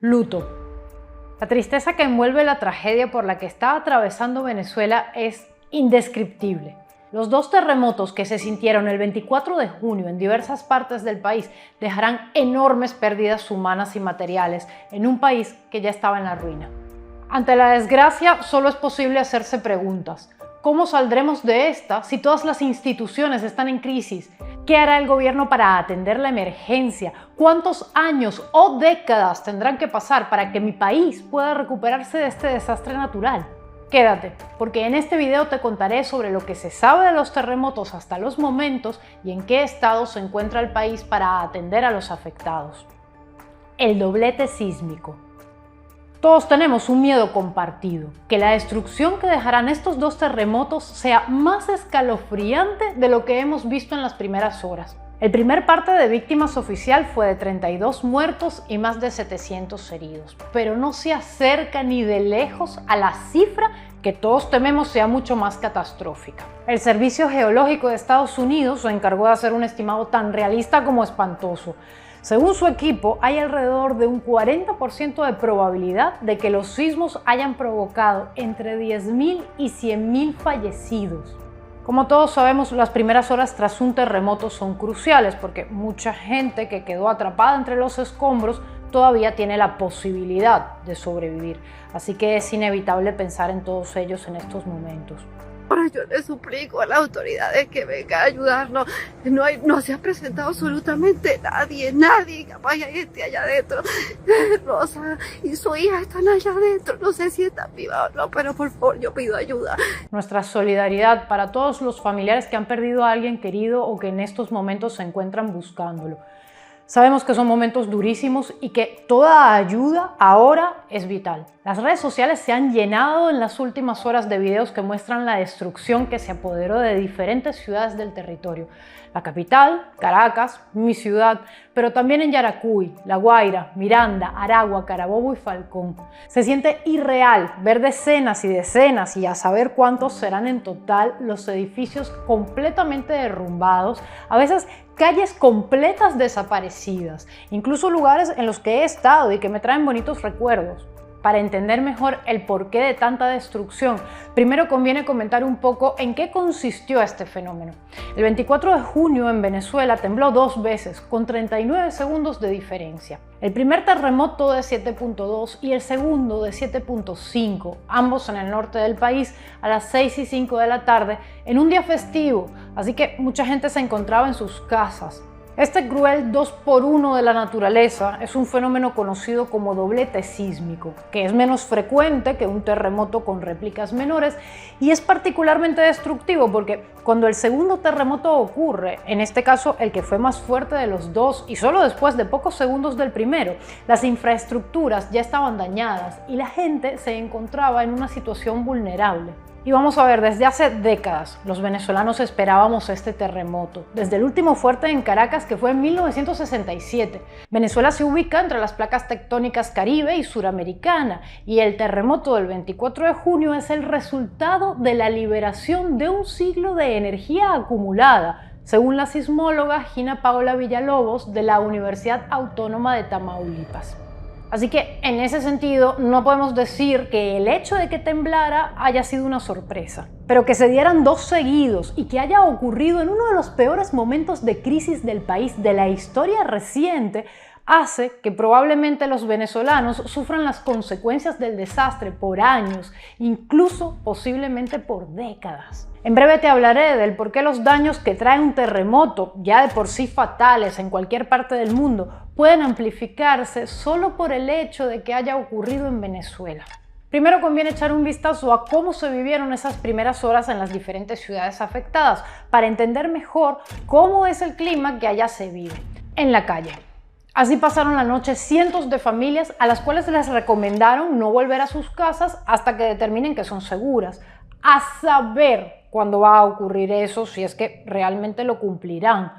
Luto. La tristeza que envuelve la tragedia por la que está atravesando Venezuela es indescriptible. Los dos terremotos que se sintieron el 24 de junio en diversas partes del país dejarán enormes pérdidas humanas y materiales en un país que ya estaba en la ruina. Ante la desgracia, solo es posible hacerse preguntas. ¿Cómo saldremos de esta si todas las instituciones están en crisis? ¿Qué hará el gobierno para atender la emergencia? ¿Cuántos años o décadas tendrán que pasar para que mi país pueda recuperarse de este desastre natural? Quédate, porque en este video te contaré sobre lo que se sabe de los terremotos hasta los momentos y en qué estado se encuentra el país para atender a los afectados. El doblete sísmico. Todos tenemos un miedo compartido, que la destrucción que dejarán estos dos terremotos sea más escalofriante de lo que hemos visto en las primeras horas. El primer parte de víctimas oficial fue de 32 muertos y más de 700 heridos, pero no se acerca ni de lejos a la cifra que todos tememos sea mucho más catastrófica. El Servicio Geológico de Estados Unidos se encargó de hacer un estimado tan realista como espantoso. Según su equipo, hay alrededor de un 40% de probabilidad de que los sismos hayan provocado entre 10.000 y 100.000 fallecidos. Como todos sabemos, las primeras horas tras un terremoto son cruciales porque mucha gente que quedó atrapada entre los escombros todavía tiene la posibilidad de sobrevivir. Así que es inevitable pensar en todos ellos en estos momentos. Ahora yo le suplico a las autoridades que vengan a ayudarnos. No se ha presentado absolutamente nadie, capaz hay gente allá adentro. Rosa y su hija están allá adentro, no sé si están vivas o no, pero por favor yo pido ayuda. Nuestra solidaridad para todos los familiares que han perdido a alguien querido o que en estos momentos se encuentran buscándolo. Sabemos que son momentos durísimos y que toda ayuda ahora es vital. Las redes sociales se han llenado en las últimas horas de videos que muestran la destrucción que se apoderó de diferentes ciudades del territorio. La capital, Caracas, mi ciudad, pero también en Yaracuy, La Guaira, Miranda, Aragua, Carabobo y Falcón. Se siente irreal ver decenas y a saber cuántos serán en total los edificios completamente derrumbados, a veces calles completas desaparecidas, incluso lugares en los que he estado y que me traen bonitos recuerdos. Para entender mejor el porqué de tanta destrucción, primero conviene comentar un poco en qué consistió este fenómeno. El 24 de junio en Venezuela tembló 2 veces, con 39 segundos de diferencia. El primer terremoto de 7.2 y el segundo de 7.5, ambos en el norte del país, a las 6:05 de la tarde, en un día festivo, así que mucha gente se encontraba en sus casas. Este cruel 2x1 de la naturaleza es un fenómeno conocido como doblete sísmico, que es menos frecuente que un terremoto con réplicas menores y es particularmente destructivo porque cuando el segundo terremoto ocurre, en este caso el que fue más fuerte de los dos y solo después de pocos segundos del primero, las infraestructuras ya estaban dañadas y la gente se encontraba en una situación vulnerable. Y vamos a ver, desde hace décadas los venezolanos esperábamos este terremoto, desde el último fuerte en Caracas que fue en 1967. Venezuela se ubica entre las placas tectónicas Caribe y Suramericana y el terremoto del 24 de junio es el resultado de la liberación de un siglo de energía acumulada, según la sismóloga Gina Paola Villalobos de la Universidad Autónoma de Tamaulipas. Así que en ese sentido no podemos decir que el hecho de que temblara haya sido una sorpresa, pero que se dieran 2 seguidos y que haya ocurrido en uno de los peores momentos de crisis del país de la historia reciente hace que probablemente los venezolanos sufran las consecuencias del desastre por años, incluso posiblemente por décadas. En breve te hablaré del por qué los daños que trae un terremoto, ya de por sí fatales en cualquier parte del mundo, pueden amplificarse solo por el hecho de que haya ocurrido en Venezuela. Primero conviene echar un vistazo a cómo se vivieron esas primeras horas en las diferentes ciudades afectadas, para entender mejor cómo es el clima que allá se vive, en la calle. Así pasaron la noche cientos de familias a las cuales les recomendaron no volver a sus casas hasta que determinen que son seguras. A saber cuándo va a ocurrir eso, si es que realmente lo cumplirán.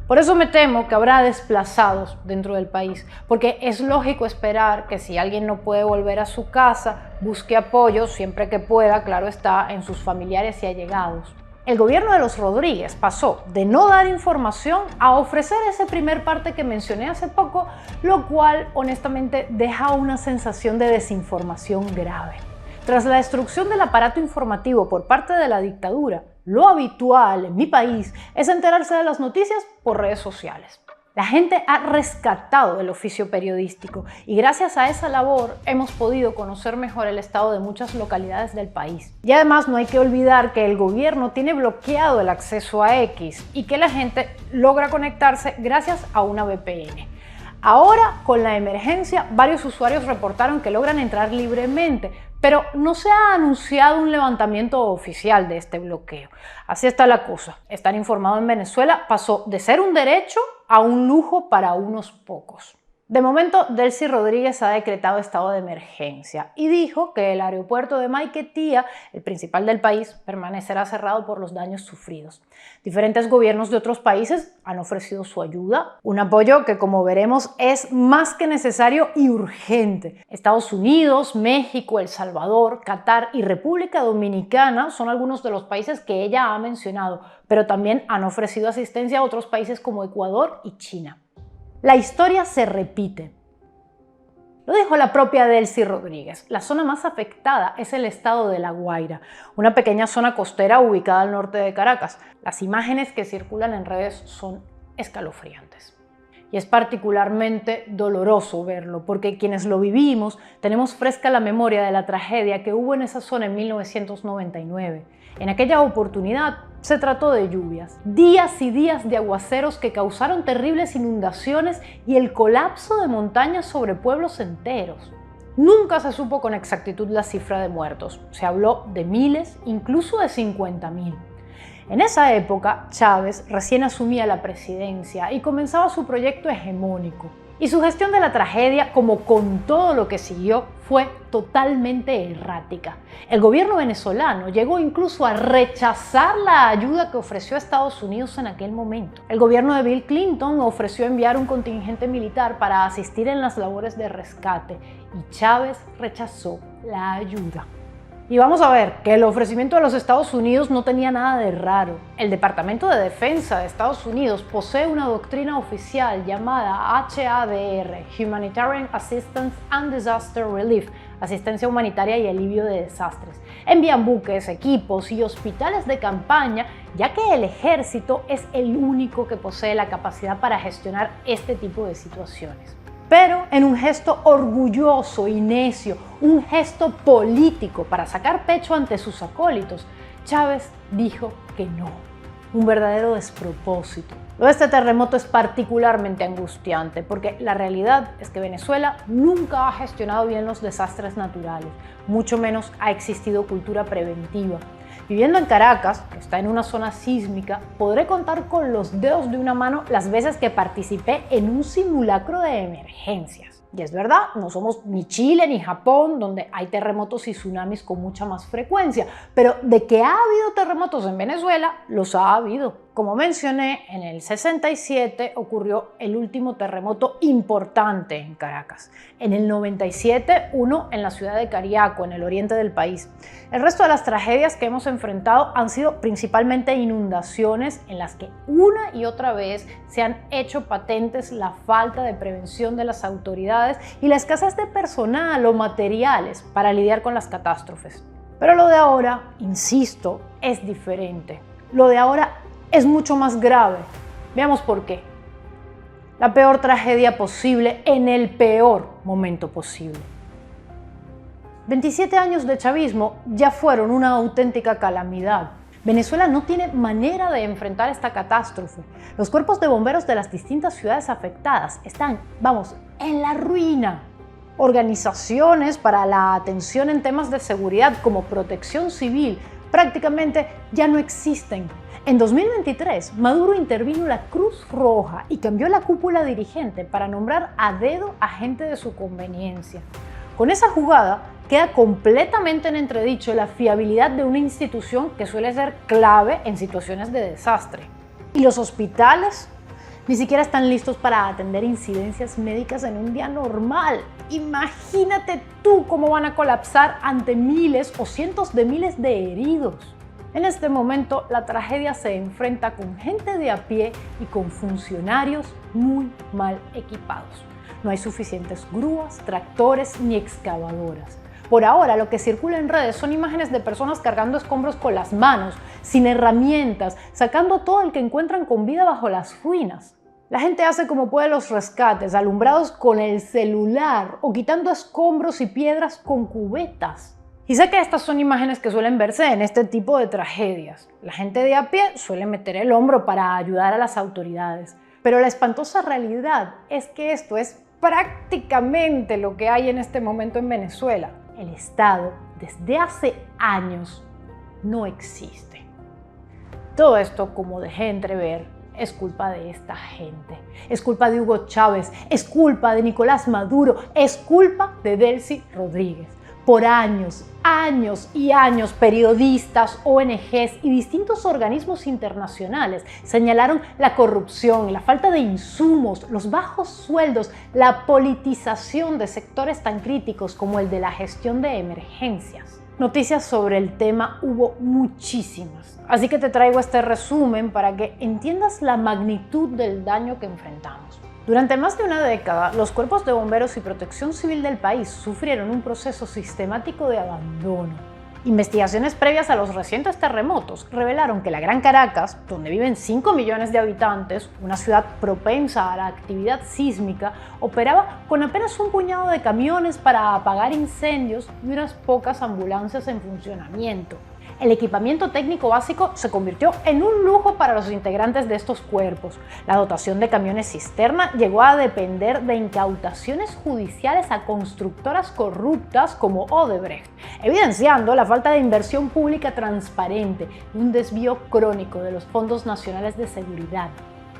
Por eso me temo que habrá desplazados dentro del país, porque es lógico esperar que si alguien no puede volver a su casa, busque apoyo siempre que pueda, claro está, en sus familiares y allegados. El gobierno de los Rodríguez pasó de no dar información a ofrecer ese primer parte que mencioné hace poco, lo cual honestamente deja una sensación de desinformación grave. Tras la destrucción del aparato informativo por parte de la dictadura, lo habitual en mi país es enterarse de las noticias por redes sociales. La gente ha rescatado el oficio periodístico y gracias a esa labor hemos podido conocer mejor el estado de muchas localidades del país. Y además no hay que olvidar que el gobierno tiene bloqueado el acceso a X y que la gente logra conectarse gracias a una VPN. Ahora, con la emergencia, varios usuarios reportaron que logran entrar libremente, pero no se ha anunciado un levantamiento oficial de este bloqueo. Así está la cosa. Estar informado en Venezuela pasó de ser un derecho a un lujo para unos pocos. De momento, Delcy Rodríguez ha decretado estado de emergencia y dijo que el aeropuerto de Maiquetía, el principal del país, permanecerá cerrado por los daños sufridos. Diferentes gobiernos de otros países han ofrecido su ayuda, un apoyo que, como veremos, es más que necesario y urgente. Estados Unidos, México, El Salvador, Qatar y República Dominicana son algunos de los países que ella ha mencionado, pero también han ofrecido asistencia a otros países como Ecuador y China. La historia se repite. Lo dijo la propia Delcy Rodríguez. La zona más afectada es el estado de La Guaira, una pequeña zona costera ubicada al norte de Caracas. Las imágenes que circulan en redes son escalofriantes. Y es particularmente doloroso verlo, porque quienes lo vivimos tenemos fresca la memoria de la tragedia que hubo en esa zona en 1999. En aquella oportunidad se trató de lluvias, días y días de aguaceros que causaron terribles inundaciones y el colapso de montañas sobre pueblos enteros. Nunca se supo con exactitud la cifra de muertos. Se habló de miles, incluso de 50.000. En esa época, Chávez recién asumía la presidencia y comenzaba su proyecto hegemónico. Y su gestión de la tragedia, como con todo lo que siguió, fue totalmente errática. El gobierno venezolano llegó incluso a rechazar la ayuda que ofreció Estados Unidos en aquel momento. El gobierno de Bill Clinton ofreció enviar un contingente militar para asistir en las labores de rescate y Chávez rechazó la ayuda. Y vamos a ver que el ofrecimiento de los Estados Unidos no tenía nada de raro. El Departamento de Defensa de Estados Unidos posee una doctrina oficial llamada HADR, Humanitarian Assistance and Disaster Relief, asistencia humanitaria y alivio de desastres. Envían buques, equipos y hospitales de campaña, ya que el ejército es el único que posee la capacidad para gestionar este tipo de situaciones. Pero en un gesto orgulloso y necio, un gesto político para sacar pecho ante sus acólitos, Chávez dijo que no. Un verdadero despropósito. Lo de este terremoto es particularmente angustiante porque la realidad es que Venezuela nunca ha gestionado bien los desastres naturales, mucho menos ha existido cultura preventiva. Viviendo en Caracas, que está en una zona sísmica, podré contar con los dedos de una mano las veces que participé en un simulacro de emergencias. Y es verdad, no somos ni Chile ni Japón, donde hay terremotos y tsunamis con mucha más frecuencia, pero de que ha habido terremotos en Venezuela, los ha habido. Como mencioné, en el 67 ocurrió el último terremoto importante en Caracas. En el 97, uno en la ciudad de Cariaco, en el oriente del país. El resto de las tragedias que hemos enfrentado han sido principalmente inundaciones en las que una y otra vez se han hecho patentes la falta de prevención de las autoridades y la escasez de personal o materiales para lidiar con las catástrofes. Pero lo de ahora, insisto, es diferente. Lo de ahora es mucho más grave. Veamos por qué. La peor tragedia posible en el peor momento posible. 27 años de chavismo ya fueron una auténtica calamidad. Venezuela no tiene manera de enfrentar esta catástrofe. Los cuerpos de bomberos de las distintas ciudades afectadas están, en la ruina. Organizaciones para la atención en temas de seguridad como Protección Civil prácticamente ya no existen. En 2023, Maduro intervino la Cruz Roja y cambió la cúpula dirigente para nombrar a dedo a gente de su conveniencia. Con esa jugada queda completamente en entredicho la fiabilidad de una institución que suele ser clave en situaciones de desastre. ¿Y los hospitales? Ni siquiera están listos para atender incidencias médicas en un día normal. Imagínate tú cómo van a colapsar ante miles o cientos de miles de heridos. En este momento, la tragedia se enfrenta con gente de a pie y con funcionarios muy mal equipados. No hay suficientes grúas, tractores ni excavadoras. Por ahora, lo que circula en redes son imágenes de personas cargando escombros con las manos, sin herramientas, sacando todo el que encuentran con vida bajo las ruinas. La gente hace como puede los rescates, alumbrados con el celular o quitando escombros y piedras con cubetas. Y sé que estas son imágenes que suelen verse en este tipo de tragedias. La gente de a pie suele meter el hombro para ayudar a las autoridades. Pero la espantosa realidad es que esto es prácticamente lo que hay en este momento en Venezuela. El Estado, desde hace años, no existe. Todo esto, como dejé entrever, es culpa de esta gente. Es culpa de Hugo Chávez, es culpa de Nicolás Maduro, es culpa de Delcy Rodríguez. Por años y años, periodistas, ONGs y distintos organismos internacionales señalaron la corrupción, la falta de insumos, los bajos sueldos, la politización de sectores tan críticos como el de la gestión de emergencias. Noticias sobre el tema hubo muchísimas, así que te traigo este resumen para que entiendas la magnitud del daño que enfrentamos. Durante más de una década, los cuerpos de bomberos y protección civil del país sufrieron un proceso sistemático de abandono. Investigaciones previas a los recientes terremotos revelaron que la Gran Caracas, donde viven 5 millones de habitantes, una ciudad propensa a la actividad sísmica, operaba con apenas un puñado de camiones para apagar incendios y unas pocas ambulancias en funcionamiento. El equipamiento técnico básico se convirtió en un lujo para los integrantes de estos cuerpos. La dotación de camiones cisterna llegó a depender de incautaciones judiciales a constructoras corruptas como Odebrecht, evidenciando la falta de inversión pública transparente y un desvío crónico de los fondos nacionales de seguridad.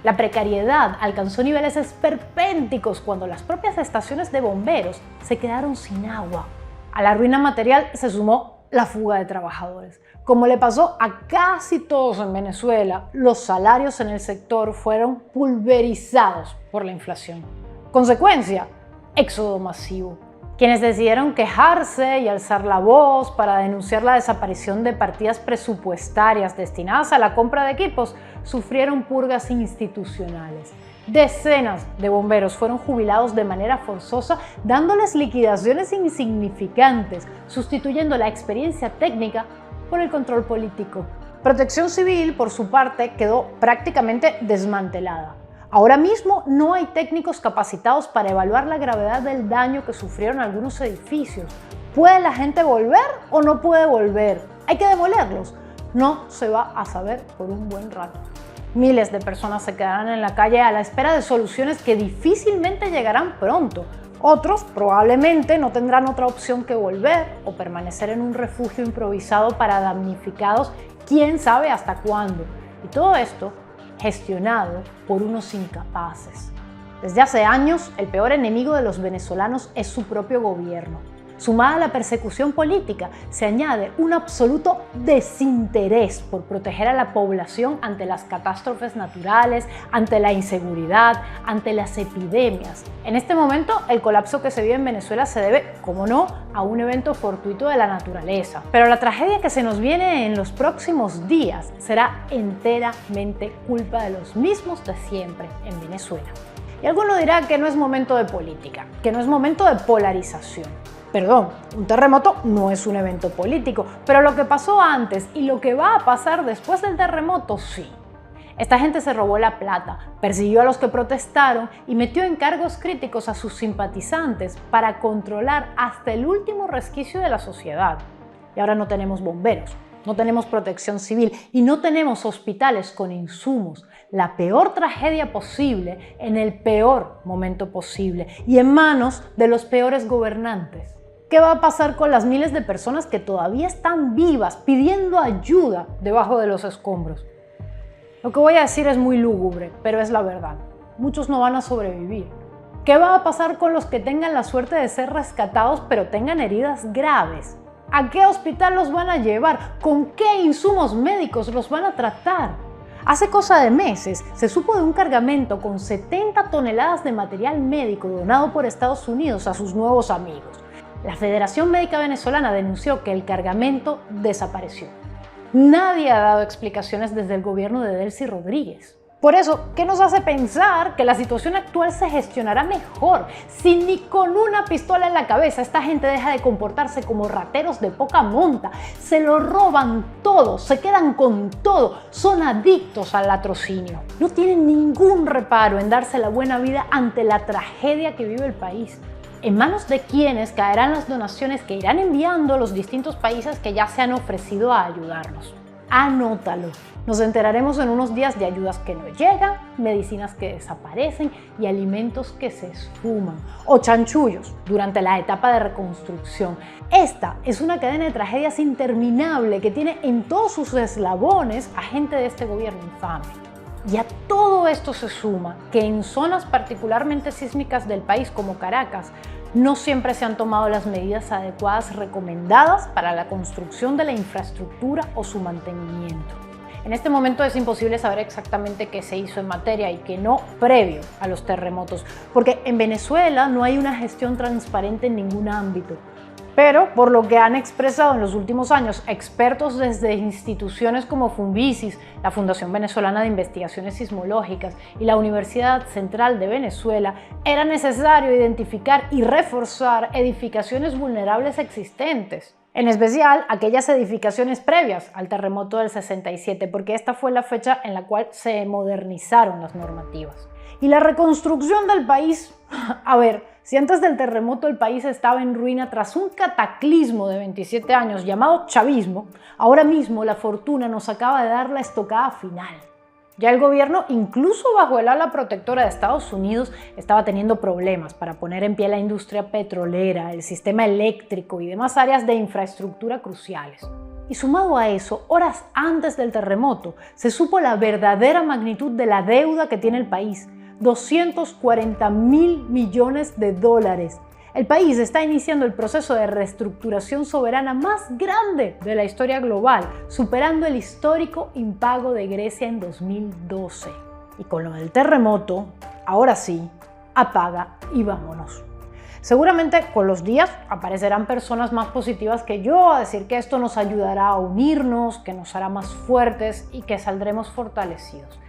La precariedad alcanzó niveles esperpénticos cuando las propias estaciones de bomberos se quedaron sin agua. A la ruina material se sumó la fuga de trabajadores. Como le pasó a casi todos en Venezuela, los salarios en el sector fueron pulverizados por la inflación. Consecuencia, éxodo masivo. Quienes decidieron quejarse y alzar la voz para denunciar la desaparición de partidas presupuestarias destinadas a la compra de equipos sufrieron purgas institucionales. Decenas de bomberos fueron jubilados de manera forzosa, dándoles liquidaciones insignificantes, sustituyendo la experiencia técnica por el control político. Protección Civil, por su parte, quedó prácticamente desmantelada. Ahora mismo no hay técnicos capacitados para evaluar la gravedad del daño que sufrieron algunos edificios. ¿Puede la gente volver o no puede volver? ¿Hay que demolerlos? No se va a saber por un buen rato. Miles de personas se quedarán en la calle a la espera de soluciones que difícilmente llegarán pronto. Otros probablemente no tendrán otra opción que volver o permanecer en un refugio improvisado para damnificados, quién sabe hasta cuándo. Y todo esto gestionado por unos incapaces. Desde hace años, el peor enemigo de los venezolanos es su propio gobierno. Sumada a la persecución política, se añade un absoluto desinterés por proteger a la población ante las catástrofes naturales, ante la inseguridad, ante las epidemias. En este momento, el colapso que se vive en Venezuela se debe, como no, a un evento fortuito de la naturaleza. Pero la tragedia que se nos viene en los próximos días será enteramente culpa de los mismos de siempre en Venezuela. Y alguno dirá que no es momento de política, que no es momento de polarización. Perdón, un terremoto no es un evento político, pero lo que pasó antes y lo que va a pasar después del terremoto, sí. Esta gente se robó la plata, persiguió a los que protestaron y metió en cargos críticos a sus simpatizantes para controlar hasta el último resquicio de la sociedad. Y ahora no tenemos bomberos, no tenemos protección civil y no tenemos hospitales con insumos. La peor tragedia posible en el peor momento posible y en manos de los peores gobernantes. ¿Qué va a pasar con las miles de personas que todavía están vivas pidiendo ayuda debajo de los escombros? Lo que voy a decir es muy lúgubre, pero es la verdad. Muchos no van a sobrevivir. ¿Qué va a pasar con los que tengan la suerte de ser rescatados pero tengan heridas graves? ¿A qué hospital los van a llevar? ¿Con qué insumos médicos los van a tratar? Hace cosa de meses se supo de un cargamento con 70 toneladas de material médico donado por Estados Unidos a sus nuevos amigos. La Federación Médica Venezolana denunció que el cargamento desapareció. Nadie ha dado explicaciones desde el gobierno de Delcy Rodríguez. Por eso, ¿qué nos hace pensar que la situación actual se gestionará mejor? Si ni con una pistola en la cabeza esta gente deja de comportarse como rateros de poca monta, se lo roban todo, se quedan con todo, son adictos al latrocinio. No tienen ningún reparo en darse la buena vida ante la tragedia que vive el país. ¿En manos de quiénes caerán las donaciones que irán enviando los distintos países que ya se han ofrecido a ayudarnos? Anótalo. Nos enteraremos en unos días de ayudas que no llegan, medicinas que desaparecen y alimentos que se esfuman, o chanchullos durante la etapa de reconstrucción. Esta es una cadena de tragedias interminable que tiene en todos sus eslabones a gente de este gobierno infame. Y a todo esto se suma que en zonas particularmente sísmicas del país como Caracas, no siempre se han tomado las medidas adecuadas recomendadas para la construcción de la infraestructura o su mantenimiento. En este momento es imposible saber exactamente qué se hizo en materia y qué no previo a los terremotos, porque en Venezuela no hay una gestión transparente en ningún ámbito. Pero, por lo que han expresado en los últimos años expertos desde instituciones como Funvisis, la Fundación Venezolana de Investigaciones Sismológicas y la Universidad Central de Venezuela, era necesario identificar y reforzar edificaciones vulnerables existentes. En especial, aquellas edificaciones previas al terremoto del 67, porque esta fue la fecha en la cual se modernizaron las normativas. Y la reconstrucción del país, a ver, si antes del terremoto el país estaba en ruina tras un cataclismo de 27 años llamado chavismo, ahora mismo la fortuna nos acaba de dar la estocada final. Ya el gobierno, incluso bajo el ala protectora de Estados Unidos, estaba teniendo problemas para poner en pie la industria petrolera, el sistema eléctrico y demás áreas de infraestructura cruciales. Y sumado a eso, horas antes del terremoto, se supo la verdadera magnitud de la deuda que tiene el país: 240.000 millones de dólares. El país está iniciando el proceso de reestructuración soberana más grande de la historia global, superando el histórico impago de Grecia en 2012. Y con lo del terremoto, ahora sí, apaga y vámonos. Seguramente con los días aparecerán personas más positivas que yo a decir que esto nos ayudará a unirnos, que nos hará más fuertes y que saldremos fortalecidos.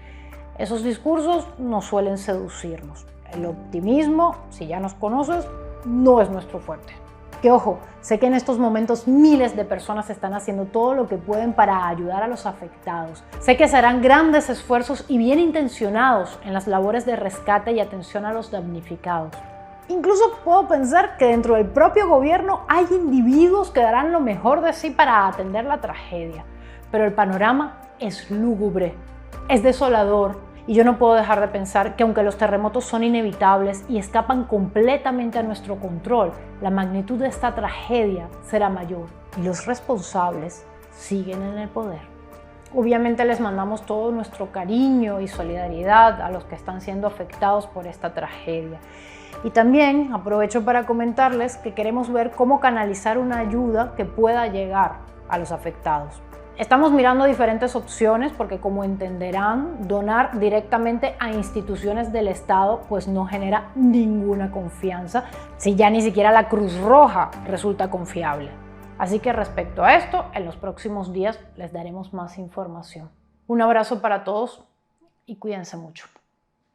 Esos discursos no suelen seducirnos. El optimismo, si ya nos conoces, no es nuestro fuerte. Que ojo, sé que en estos momentos miles de personas están haciendo todo lo que pueden para ayudar a los afectados. Sé que se harán grandes esfuerzos y bien intencionados en las labores de rescate y atención a los damnificados. Incluso puedo pensar que dentro del propio gobierno hay individuos que darán lo mejor de sí para atender la tragedia. Pero el panorama es lúgubre, es desolador. Y yo no puedo dejar de pensar que aunque los terremotos son inevitables y escapan completamente a nuestro control, la magnitud de esta tragedia será mayor y los responsables siguen en el poder. Obviamente les mandamos todo nuestro cariño y solidaridad a los que están siendo afectados por esta tragedia. Y también aprovecho para comentarles que queremos ver cómo canalizar una ayuda que pueda llegar a los afectados. Estamos mirando diferentes opciones porque, como entenderán, donar directamente a instituciones del Estado pues no genera ninguna confianza, si ya ni siquiera la Cruz Roja resulta confiable. Así que respecto a esto, en los próximos días les daremos más información. Un abrazo para todos y cuídense mucho.